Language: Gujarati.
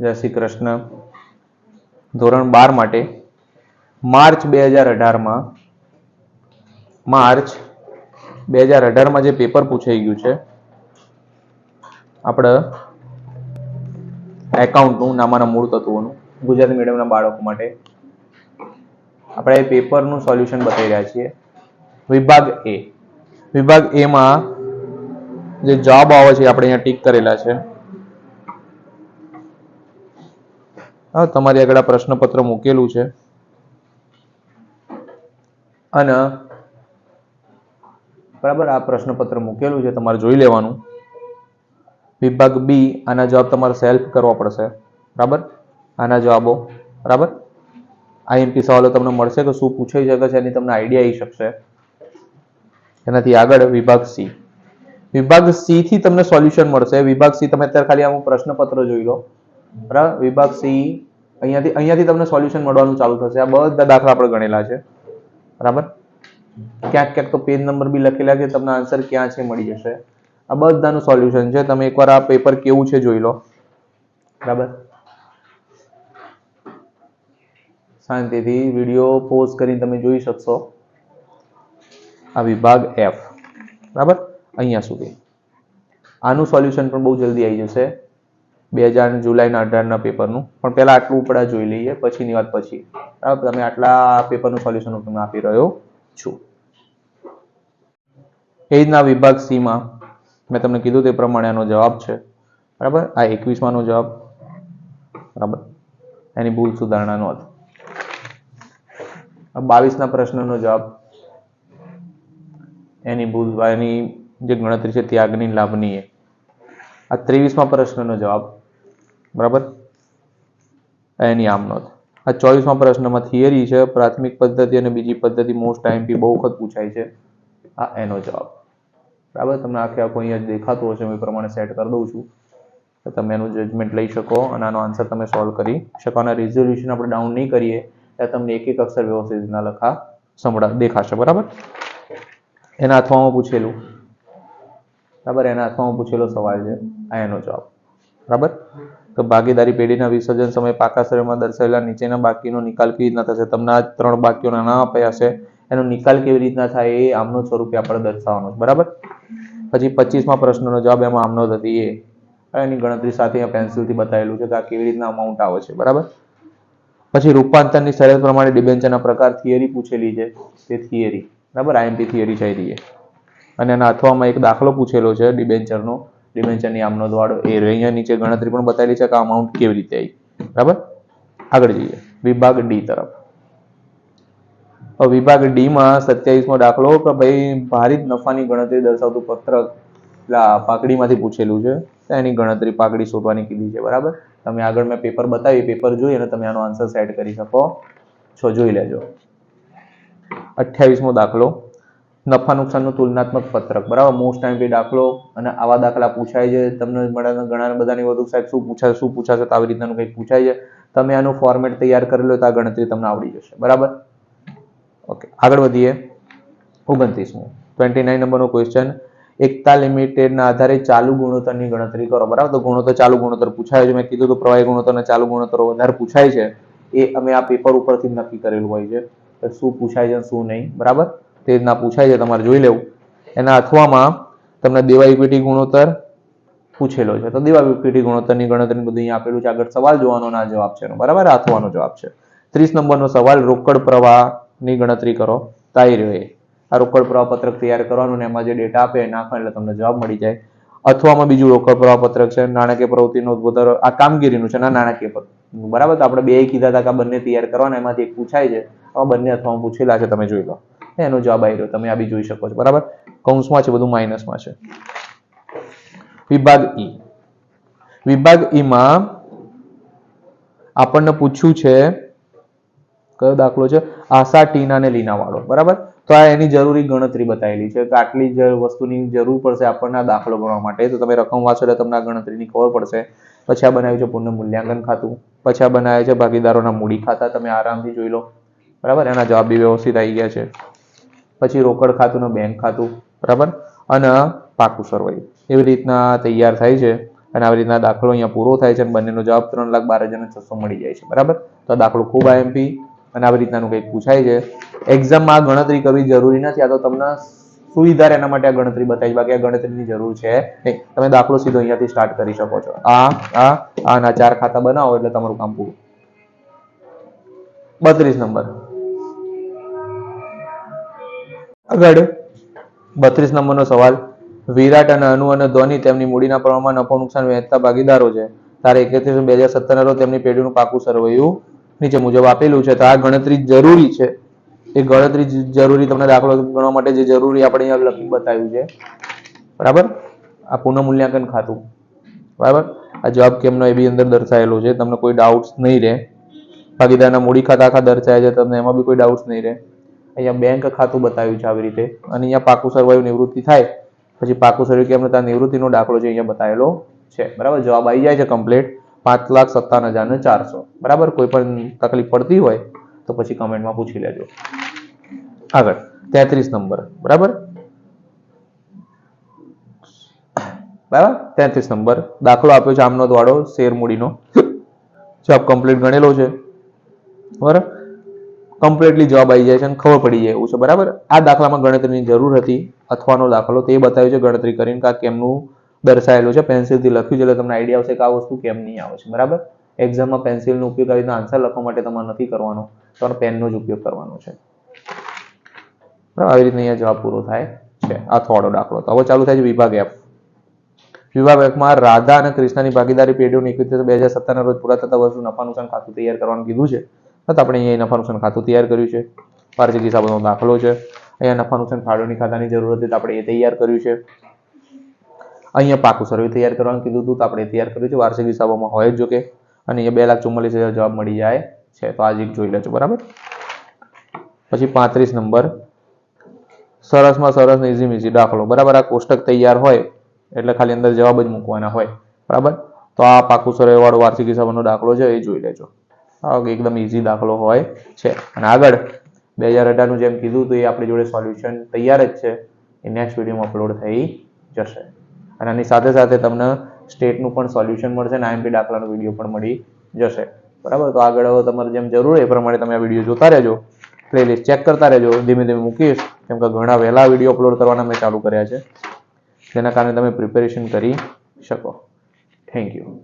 જય શ્રી કૃષ્ણ. ધોરણ 12 માટે માર્ચ 2018માં જે પેપર પૂછાઈ ગયું છે આપણે એકાઉન્ટનું નામાના મૂળ તત્વોનું ગુજરાતી મીડિયમના બાળકો માટે આપણે એ પેપરનું સોલ્યુશન બતાવી રહ્યા છીએ. વિભાગ એ માં જે જવાબ આવે છે આપણે અહીંયા ટીક કરેલા છે. તમારી આગળ આ પ્રશ્નપત્ર મૂકેલું છે અને બરાબર આ પ્રશ્નપત્ર મૂકેલું છે, તમારે જોઈ લેવાનું. વિભાગ બી, આના જવાબ તમારે સેલ્ફ કરવા પડશે. બરાબર, આના જવાબો. બરાબર, આઈએમપી સવાલો તમને મળશે કે શું પૂછાઈ શકે છે એની તમને આઈડિયા આવી શકશે. એનાથી આગળ વિભાગ સી થી તમને સોલ્યુશન મળશે. વિભાગ સી તમે અત્યારે ખાલી આમ પ્રશ્નપત્ર જોઈ લો. બરાબર, વિભાગ સી અહીંયાથી તમને સોલ્યુશન મળવાનું ચાલુ થશે. આ બધા દાખલા આપણે ગણેલા છે. બરાબર, ક્યાંક ક્યાંક તો પેજ નંબર બી લખેલા છે, તમને આન્સર ક્યાં છે મળી જશે. આ બધાનું સોલ્યુશન છે. તમે એકવાર આ પેપર કેવું છે જોઈ લો. બરાબર, શાંતિથી વિડીયો પોઝ કરીને તમે જોઈ શકશો. આ વિભાગ એફ. બરાબર, અહીંયા સુધી આનું સોલ્યુશન પણ બહુ જલ્દી આવી જશે. 2000 જુલાઈના 18ના પેપરનું. પણ પહેલા આટલું ઉપડા જોઈ લઈએ, પછીની વાત પછી. બરાબર, તમે આટલા પેપરનું સોલ્યુશન હું તમને આપી રહ્યો છું. એ રીતના વિભાગ સી માં મેં તમને કીધું તે પ્રમાણે આનો જવાબ છે. બરાબર, આ 21માંનો જવાબ. બરાબર, એની ભૂલ સુધારણા નોંધ. 22ના પ્રશ્નનો જવાબ, એની ભૂલ, એની જે ગણતરી છે ત્યાગની લાભની. આ 23મા પ્રશ્નનો જવાબ. બરાબર, એની આમ નોંધ. આ 24મા પ્રશ્નમાં થિયરી છે, પ્રાથમિક પદ્ધતિ અને બીજી પદ્ધતિ મોસ્ટ આઈએમપી બહુ વખત પૂછાય છે. આ એનો જવાબ. બરાબર, તમને આખે આખું અહીંયા દેખાતું હશે, હું એ પ્રમાણે સેટ કરી દઉં છું તો તમે એનું જજમેન્ટ લઈ શકો અને આનો આન્સર તમે સોલ્વ કરી શકો. અને રિઝોલ્યુશન આપણે ડાઉન નહીં કરીએ ત્યારે તમને એક એક અક્ષર વ્યવસ્થિત રીતના દેખાશે. બરાબર, એના હાથમાં પૂછેલું. બરાબર, એના હાથમાં પૂછેલો સવાલ છે. આ એનો જવાબ. બરાબર, તો ભાગીદારી પેઢીના વિસર્જન સમયે પાકા શરીરમાં દર્શાવેલા નીચેના બાકીનો નિકાલ કેવી રીતના થશે? તમને આ 3 બાકીઓના નામ આપ્યા છે, એનો નિકાલ કેવી રીતના થાય એ આમનો સ્વરૂપે આપણે દર્શાવવાનો છે. બરાબર, પછી 25મા પ્રશ્નનો જવાબ એમાં આમનો હતી એ એની ગણતરી સાથે પેન્સિલથી બતાવેલું છે કે આ કેવી રીતના અમાઉન્ટ આવે છે. બરાબર, પછી રૂપાંતરની શરત પ્રમાણે ડિબેન્ચરના પ્રકાર થિયરી પૂછેલી છે, તે થિયરી. બરાબર, આઈએમપી થિયરી છે એ. અને એના અથવામાં એક દાખલો પૂછેલો છે ડિબેન્ચરની આમનો વાળો એ અહીંયા નીચે ગણતરી પણ બતાવેલી છે કે આ અમાઉન્ટ કેવી રીતે આવી. બરાબર, આગળ જઈએ વિભાગ ડી તરફ. વિભાગ ડી માં 27મો દાખલો કે ભાઈ ભારિત નફાની ગણતરી દર્શાવતું પત્રક પાકડીમાંથી પૂછેલું છે. એની ગણતરી પાકડી શોધવાની કીધી છે. બરાબર, તમે આગળ મેં પેપર બતાવી, પેપર જોઈ અને તમે આનો આન્સર સેટ કરી શકો છો. જોઈ લેજો. 28મો દાખલો નફા નુકસાનનું તુલનાત્મક પત્રક. બરાબર, મોસ્ટ આઈએમપી દાખલો અને આવા દાખલા પૂછાય છે. તમને ઘણા બધાની વધુ સાહેબ શું પૂછાશે તો આવી રીતનાનું કંઈક પૂછાય છે. તમે આનું ફોર્મેટ તૈયાર કરેલું તો આ ગણતરી તમને આવડી જશે. બરાબર, ઓકે, આગળ વધીએ. 29મો 29 નંબરનો ક્વેશ્ચન. એકતા લિમિટેડના આધારે ચાલુ ગુણોત્તરની ગણતરી કરો. બરાબર, તો ગુણોત્તર ચાલુ ગુણોત્તર પૂછાય છે. મેં કીધું તો પ્રવાહી ગુણોત્તર અને ચાલુ ગુણોત્તર વધારે પૂછાય છે. એ અમે આ પેપર ઉપરથી નક્કી કરેલું હોય છે કે શું પૂછાય છે શું નહીં. બરાબર, તે રીતના પૂછાય છે, તમારે જોઈ લેવું. એના અથવામાં તમને દેવા ઇક્વિટી ગુણોત્તર પૂછેલો છે, તો દેવા ઇક્વિટી ગુણોત્તરની ગણતરી બધું અહીંયા આપેલું છે. આગળ સવાલ જોવાનો ના જવાબ છે. બરાબર, અથવાનો જવાબ છે. 30 નંબરનો સવાલ રોકડ પ્રવાહની ગણતરી કરો. તાઈ રહ્યો આ રોકડ પ્રવાહ પત્રક તૈયાર કરવાનું ને એમાં જે ડેટા આપે નાખો એટલે તમને જવાબ મળી જાય. અથવામાં બીજું રોકડ પ્રવાહ પત્રક છે. નાણાકીય પ્રવૃત્તિનો વધારો આ કામગીરીનું છે ના નાણાકીય પત્રક. બરાબર, તો આપણે બે કીધા હતા કે બંને તૈયાર કરવાના, એમાંથી એક પૂછાય છે. આ બંને અથવામાં પૂછેલા છે, તમે જોઈ લો. એનો જવાબ આવી રહ્યો, તમે આ બી જોઈ શકો છો. બરાબર, કૌંસમાં છે, બધું માઇનસમાં છે. વિભાગ ઈ માં આપણને પૂછ્યું છે કયો દાખલો છે? આશા, ટીના અને લીના વાળો. બરાબર, તો આ એની જરૂરી ગણતરી બતાવેલી છે કે આટલી જ વસ્તુની જરૂર પડશે આપણને આ દાખલો ગણવા માટે. તો તમે રકમ વાંચો એટલે તમને આ ગણતરીની ખબર પડશે. પછી આ બનાવ્યું છે પુનઃ મૂલ્યાંકન ખાતું. પછી આ બનાવ્યા છે ભાગીદારોના મૂડી ખાતા. તમે આરામથી જોઈ લો. બરાબર, એના જવાબ બી વ્યવસ્થિત આવી ગયા છે. પછી રોકડ ખાતું, બેંક ખાતું. બરાબર, અને પાકું સરવાઈ એવી રીતના તૈયાર થાય છે. અને આવી રીતના દાખલો અહીંયા પૂરો થાય છે અને બંનેનો જવાબ 3,12,600 મળી જાય છે. બરાબર, તો આ દાખલો ખૂબ આઈએમપી અને આવી રીતનાનું કંઈક પૂછાય છે. એક્ઝામમાં આ ગણતરી કરવી જરૂરી નથી, આ તો તમને સુવિધા એના માટે આ ગણતરી બતાવી, બાકી આ ગણતરીની જરૂર છે નહીં. તમે દાખલો સીધો અહીંયાથી સ્ટાર્ટ કરી શકો છો. આના 4 ખાતા બનાવો એટલે તમારું કામ પૂરું. 32 નંબર આગળ 32 નંબરનો સવાલ, વિરાટ અને અનુ અને ધોની તેમની મૂડીના પ્રમાણમાં નફો નુકસાન વહેંચતા ભાગીદારો છે. તારીખ 31/2017 રોજ તેમની પેઢીનું પાકું સરવૈયું નીચે મુજબ આપેલું છે. તો આ ગણતરી જરૂરી છે. એ ગણતરી જરૂરી તમને દાખલો ગણવા માટે જે જરૂરી આપણે અહીંયા લખી બતાવ્યું છે. બરાબર, આ પુનઃમૂલ્યાંકન ખાતું. બરાબર, આ જવાબ કેમનો એ બી અંદર દર્શાવેલો છે, તમને કોઈ ડાઉટ્સ નહીં રહે. ભાગીદારના મૂડી ખાતા આખા દર્શાય છે, તમને એમાં બી કોઈ ડાઉટ્સ નહીં રહે. અહીંયા બેંક ખાતું બતાવ્યું છે આવી રીતે, અને અહીંયા પાકું સરવાયું નિવૃત્તિ થાય પછી પાકું સરવાયું કેમ ત્યાં નિવૃત્તિનો દાખલો છે અહીંયા બતાવેલો છે. બરાબર, જવાબ આવી જાય છે કમ્પ્લીટ 5,57,400. બરાબર, કોઈ પણ તકલીફ પડતી હોય તો પછી કમેન્ટમાં પૂછી લેજો. આગળ 33 નંબર. બરાબર, 33 નંબર દાખલો આપ્યો છે આમનો વાળો શેર મૂડીનો. જવાબ કમ્પ્લીટ ગણેલો છે. બરાબર, કમ્પ્લીટલી જવાબ આવી જાય છે અને ખબર પડી જાય એવું છે. બરાબર, આ દાખલામાં ગણતરીની જરૂર હતી અથવાનો દાખલો તે બતાવ્યું છે ગણતરી કરીને કે આ કેમનું દર્શાવેલું છે. પેન્સિલથી લખ્યું છે એટલે તમને આઈડિયા આવશે કે આ વસ્તુ કેમ નહીં આવે છે. બરાબર, એક્ઝામમાં પેન્સિલનો ઉપયોગ આવી આન્સર લખવા માટે તમારે નથી કરવાનો, તમારે પેનનો જ ઉપયોગ કરવાનો છે. આવી રીતે અહીંયા જવાબ પૂરો થાય છે અથવાડો દાખલો. તો હવે ચાલુ થાય છે વિભાગ એફ. વિભાગ એફમાં રાધા અને કૃષ્ણની ભાગીદારી પેઢીઓની 21/2017 રોજ પૂરા થતા વર્ષનું નફા નુકસાન ખાતું તૈયાર કરવાનું કીધું છે. તો આપણે અહીંયા નફા નુકસાન ખાતું તૈયાર કર્યું છે. વાર્ષિક હિસાબોનો દાખલો છે. અહીંયા નફા નુકસાન ફાળવણી ખાતાની જરૂર હતી તો આપણે એ તૈયાર કર્યું છે. અહીંયા પાકું સર્વે તૈયાર કરવાનું કીધું હતું તો આપણે તૈયાર કર્યું છે. વાર્ષિક હિસાબોમાં હોય જ જો કે, અને અહીંયા 2,44,000 જવાબ મળી જાય છે. તો આ જ એક જોઈ લેજો. બરાબર, પછી 35 નંબર સરસમાં સરસ ને ઈઝી મીઝી દાખલો. બરાબર, આ કોષ્ટક તૈયાર હોય એટલે ખાલી અંદર જવાબ જ મૂકવાના હોય. બરાબર, તો આ પાકું સર્વે વાળો વાર્ષિક હિસાબોનો દાખલો છે, એ જોઈ લેજો. એકદમ ઈઝી દાખલો હોય છે. અને આગળ 2018 જેમ કીધું તો એ આપણી જોડે સોલ્યુશન તૈયાર જ છે, એ નેક્સ્ટ વિડીયોમાં અપલોડ થઈ જશે. અને આની સાથે સાથે તમને સ્ટેટનું પણ સોલ્યુશન મળશે અને આઈએમપી દાખલાનો વિડીયો પણ મળી જશે. બરાબર, તો આગળ હવે તમારે જેમ જરૂર હોય એ પ્રમાણે તમે આ વિડીયો જોતા રહેજો, પ્લેલિસ્ટ ચેક કરતા રહેજો. ધીમે ધીમે મૂકીશ કેમ કે ઘણા વહેલા વિડીયો અપલોડ કરવાના મેં ચાલુ કર્યા છે, જેના કારણે તમે પ્રિપેરેશન કરી શકો. Thank you.